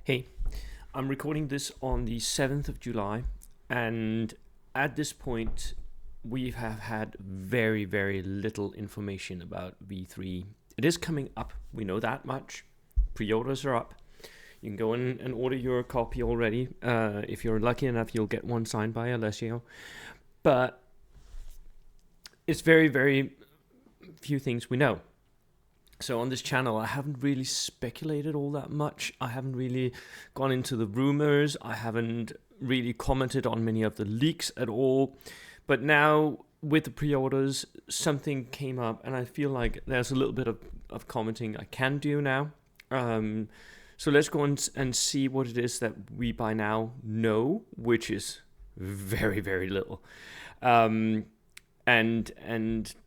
Hey, I'm recording this on the 7th of July, and at this point, we have had very, very little information about V3. It is coming up, we know that much. Pre orders are up. You can go in and order your copy already. If you're lucky enough, you'll get one signed by Alessio. But it's very, very few things we know. So on this channel, I haven't really speculated all that much. I haven't really gone into the rumors. I haven't really commented on many of the leaks at all. But now with the pre-orders, something came up, and I feel like there's a little bit of commenting I can do now. So let's go and see what it is that we by now know, which is very, very little. And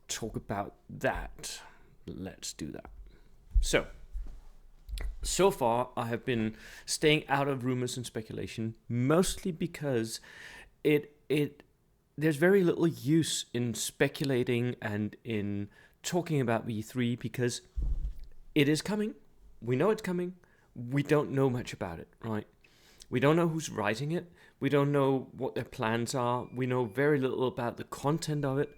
talk about that. Let's do that. So far, I have been staying out of rumors and speculation, mostly because there's very little use in speculating and in talking about V3 because it is coming. We know it's coming. We don't know much about it, right? We don't know who's writing it. We don't know what their plans are. We know very little about the content of it.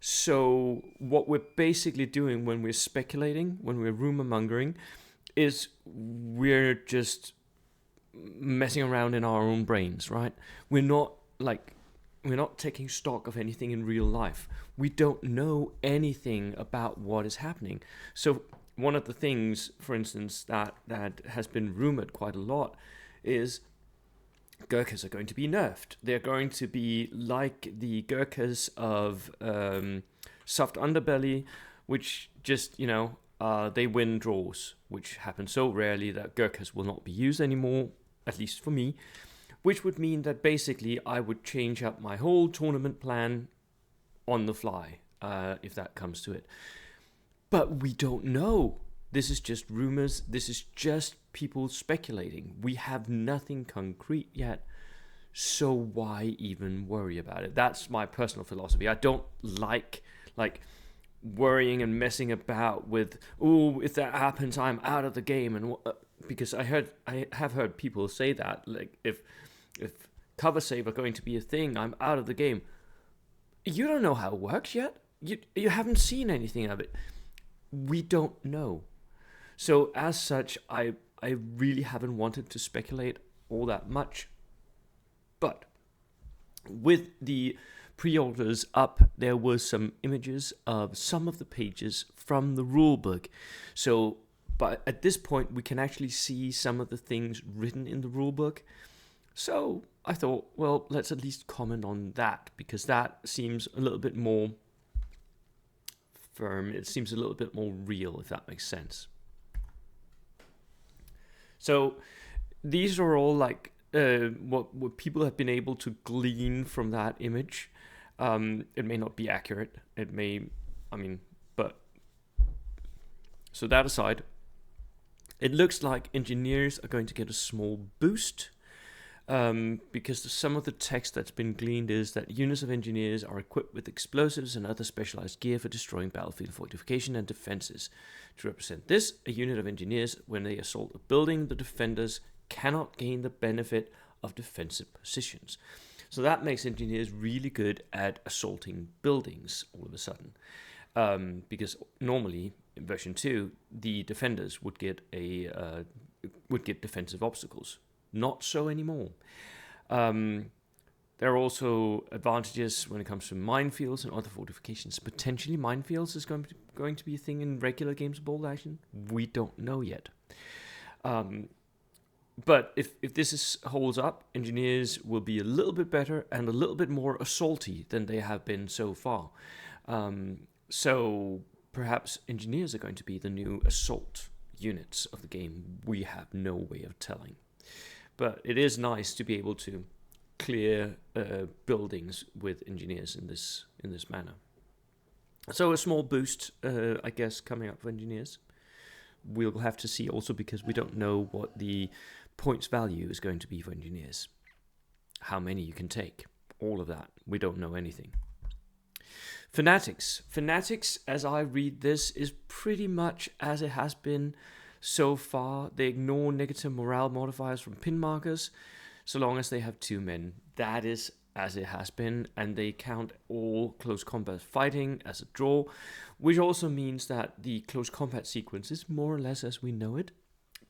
So what we're basically doing when we're speculating, when we're rumor mongering, is we're just messing around in our own brains, right? We're not taking stock of anything in real life. We don't know anything about what is happening. So one of the things, for instance, that has been rumored quite a lot is Gurkhas are going to be nerfed. They're going to be like the Gurkhas of Soft Underbelly, which just, they win draws, which happens so rarely that Gurkhas will not be used anymore, at least for me, which would mean that basically I would change up my whole tournament plan on the fly, if that comes to it. But we don't know. This is just rumors. This is just people speculating. We have nothing concrete yet. So why even worry about it? That's my personal philosophy. I don't like worrying and messing about with, if that happens, I'm out of the game. And because I have heard people say that, like if cover save are going to be a thing, I'm out of the game. You don't know how it works yet. You haven't seen anything of it. We don't know. So as such, I really haven't wanted to speculate all that much. But with the pre-orders up, there were some images of some of the pages from the rulebook. So but at this point, we can actually see some of the things written in the rulebook. So I thought, well, let's at least comment on that, because that seems a little bit more firm. It seems a little bit more real, if that makes sense. So these are all what people have been able to glean from that image. It may not be accurate. It may, but so that aside, it looks like engineers are going to get a small boost. Because some of the text that's been gleaned is that units of engineers are equipped with explosives and other specialized gear for destroying battlefield fortification and defenses. To represent this, a unit of engineers, when they assault a building, the defenders cannot gain the benefit of defensive positions. So that makes engineers really good at assaulting buildings all of a sudden. Because normally, in version 2, the defenders would get defensive obstacles. Not so anymore. There are also advantages when it comes to minefields and other fortifications. Potentially minefields is going to be a thing in regular games of bold action. We don't know yet. But if this holds up, engineers will be a little bit better and a little bit more assaulty than they have been so far. So perhaps engineers are going to be the new assault units of the game. We have no way of telling. But it is nice to be able to clear buildings with engineers in this manner. So a small boost, I guess, coming up for engineers. We'll have to see also, because we don't know what the points value is going to be for engineers. How many you can take. All of that. We don't know anything. Fanatics, as I read this, is pretty much as it has been So far, they ignore negative morale modifiers from pin markers, so long as they have 2 men. That is as it has been, and they count all close combat fighting as a draw, which also means that the close combat sequence is more or less as we know it,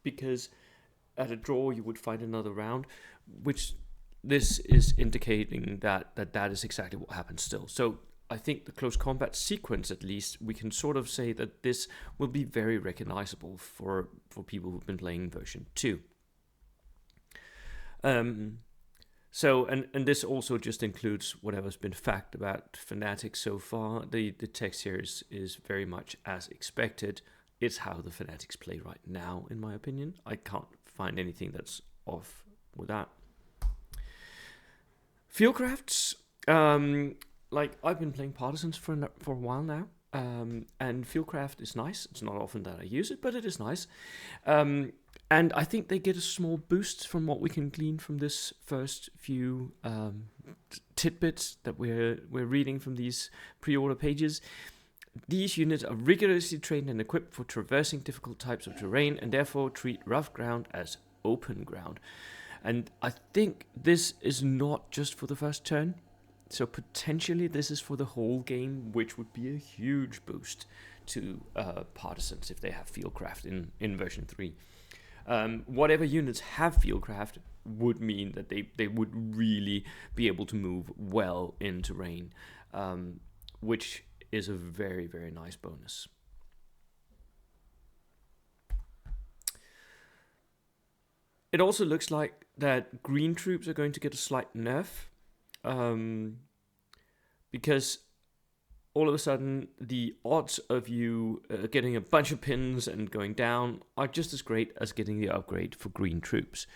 because at a draw you would fight another round, which this is indicating that is exactly what happens still. So I think the close combat sequence, at least, we can sort of say that this will be very recognizable for people who've been playing version 2. So, and this also just includes whatever's been fact about Fanatics so far. The text here is very much as expected. It's how the Fanatics play right now, in my opinion. I can't find anything that's off with that. Fieldcrafts, like I've been playing Partisans for a while now, and Fieldcraft is nice. It's not often that I use it, but it is nice. And I think they get a small boost from what we can glean from this first few tidbits that we're reading from these pre-order pages. These units are rigorously trained and equipped for traversing difficult types of terrain, and therefore treat rough ground as open ground. And I think this is not just for the first turn. So potentially this is for the whole game, which would be a huge boost to Partisans if they have Fieldcraft in version 3. Whatever units have Fieldcraft would mean that they would really be able to move well in terrain, which is a very, very nice bonus. It also looks like that green troops are going to get a slight nerf, because all of a sudden the odds of you getting a bunch of pins and going down are just as great as getting the upgrade for green troops.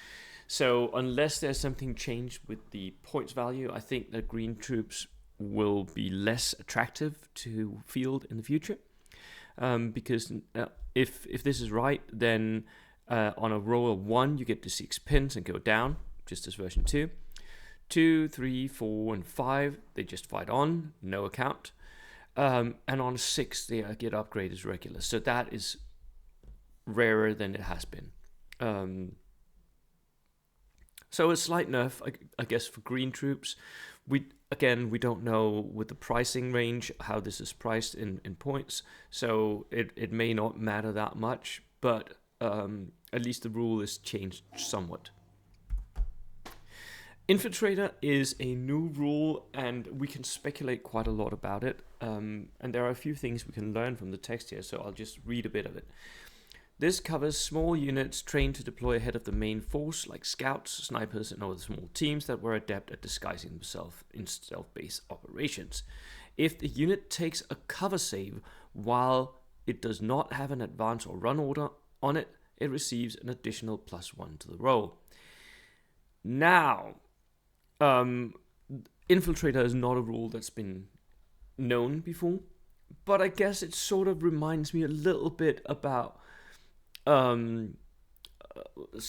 So unless there's something changed with the points value, I think that green troops will be less attractive to field in the future, because if this is right, then on a roll of 1 you get the 6 pins and go down, just as version 2. 2, 3, 4, and 5 they just fight on, no account, and on 6 they get upgraded regular. So that is rarer than it has been. So a slight nerf, I guess, for green troops. We don't know with the pricing range how this is priced in points, so it may not matter that much, but at least the rule is changed somewhat. Infiltrator is a new rule, and we can speculate quite a lot about it, and there are a few things we can learn from the text here, so I'll just read a bit of it. This covers small units trained to deploy ahead of the main force, like scouts, snipers, and other small teams that were adept at disguising themselves in stealth-based operations. If the unit takes a cover save while it does not have an advance or run order on it, it receives an additional +1 to the roll. Now, Infiltrator is not a rule that's been known before, but I guess it sort of reminds me a little bit about some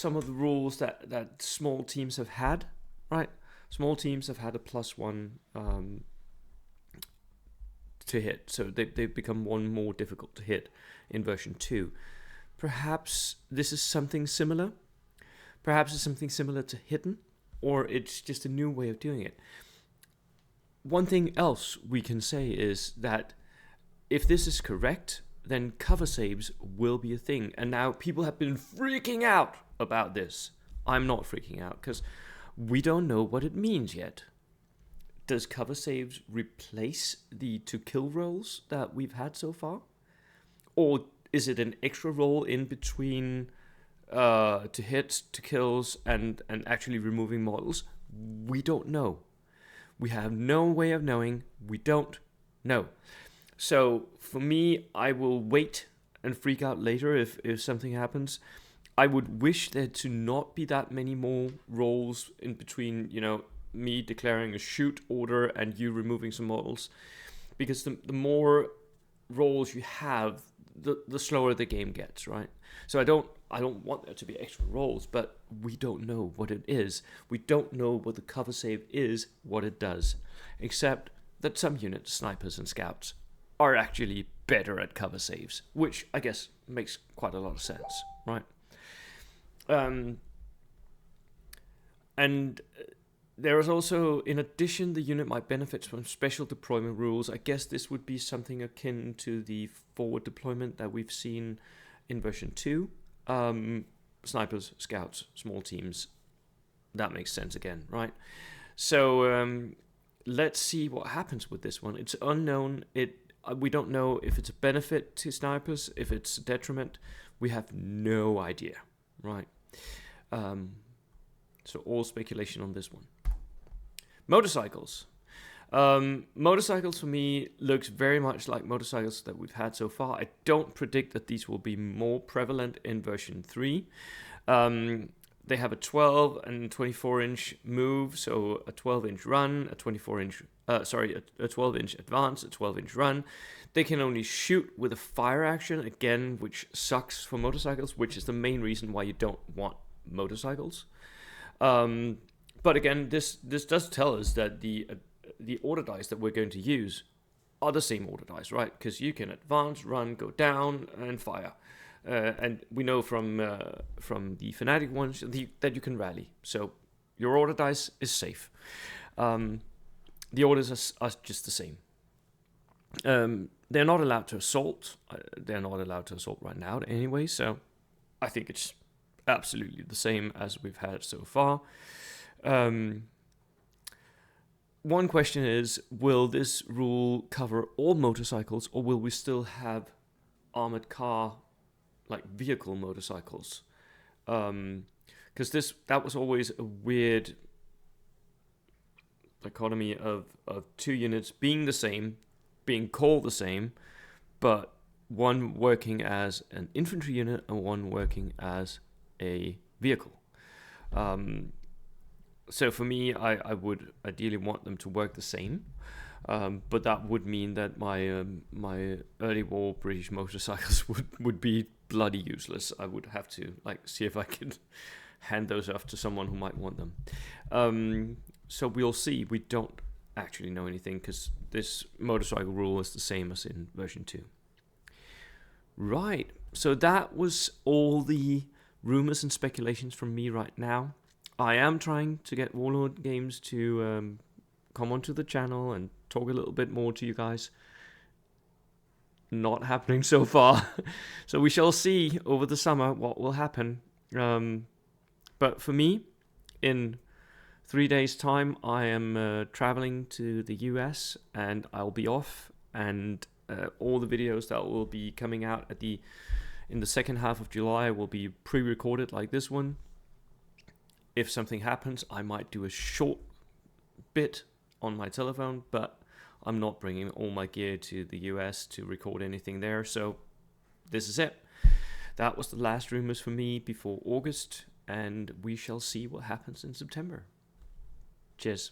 of the rules that small teams have had, right? Small teams have had a +1 to hit, so they've become 1 more difficult to hit in version 2. Perhaps this is something similar. Perhaps it's something similar to Hidden, or it's just a new way of doing it. One thing else we can say is that if this is correct, then cover saves will be a thing. And now people have been freaking out about this. I'm not freaking out because we don't know what it means yet. Does cover saves replace the to kill rolls that we've had so far? Or is it an extra roll in between to hits, to kills, and actually removing models? We don't know. We have no way of knowing. We don't know. So for me, I will wait and freak out later if something happens. I would wish there to not be that many more rolls in between, me declaring a shoot order and you removing some models, because the more rolls you have, the slower the game gets, right? So I don't want there to be extra rolls, but we don't know what it is. We don't know what the cover save is, what it does, except that some units, snipers and scouts, are actually better at cover saves, which I guess makes quite quite a lot of sense, right? And there is also, in addition, the unit might benefit from special deployment rules. I guess this would be something akin to the forward deployment that we've seen in version 2. Snipers, scouts, small teams. That makes sense again, right? So let's see what happens with this one. It's unknown. We don't know if it's a benefit to snipers, if it's a detriment. We have no idea, right? So all speculation on this one. Motorcycles. Motorcycles for me looks very much like motorcycles that we've had so far. I don't predict that these will be more prevalent in version 3. They have a 12 and 24 inch move, so a 12 inch run, a 24 inch, a 12 inch advance, a 12 inch run. They can only shoot with a fire action, again, which sucks for motorcycles, which is the main reason why you don't want motorcycles. But again, this does tell us that the order dice that we're going to use are the same order dice, right? Because you can advance, run, go down, and fire. And we know from the Fanatic ones that you can rally. So your order dice is safe. The orders are just the same. They're not allowed to assault. They're not allowed to assault right now anyway. So I think it's absolutely the same as we've had so far. One question is, will this rule cover all motorcycles, or will we still have armored car, like vehicle motorcycles? Because that was always a weird dichotomy of two units being the same, being called the same, but one working as an infantry unit and one working as a vehicle. So for me, I would ideally want them to work the same, but that would mean that my early war British motorcycles would be bloody useless. I would have to see if I could hand those off to someone who might want them. So we'll see. We don't actually know anything because this motorcycle rule is the same as in version 2. Right. So that was all the rumors and speculations from me right now. I am trying to get Warlord Games to come onto the channel and talk a little bit more to you guys. Not happening so far. So we shall see over the summer what will happen. But for me, in 3 days' time, I am traveling to the US and I'll be off. And all the videos that will be coming out in the second half of July will be pre-recorded like this one. If something happens, I might do a short bit on my telephone, but I'm not bringing all my gear to the US to record anything there. So this is it. That was the last rumors for me before August, and we shall see what happens in September. Cheers.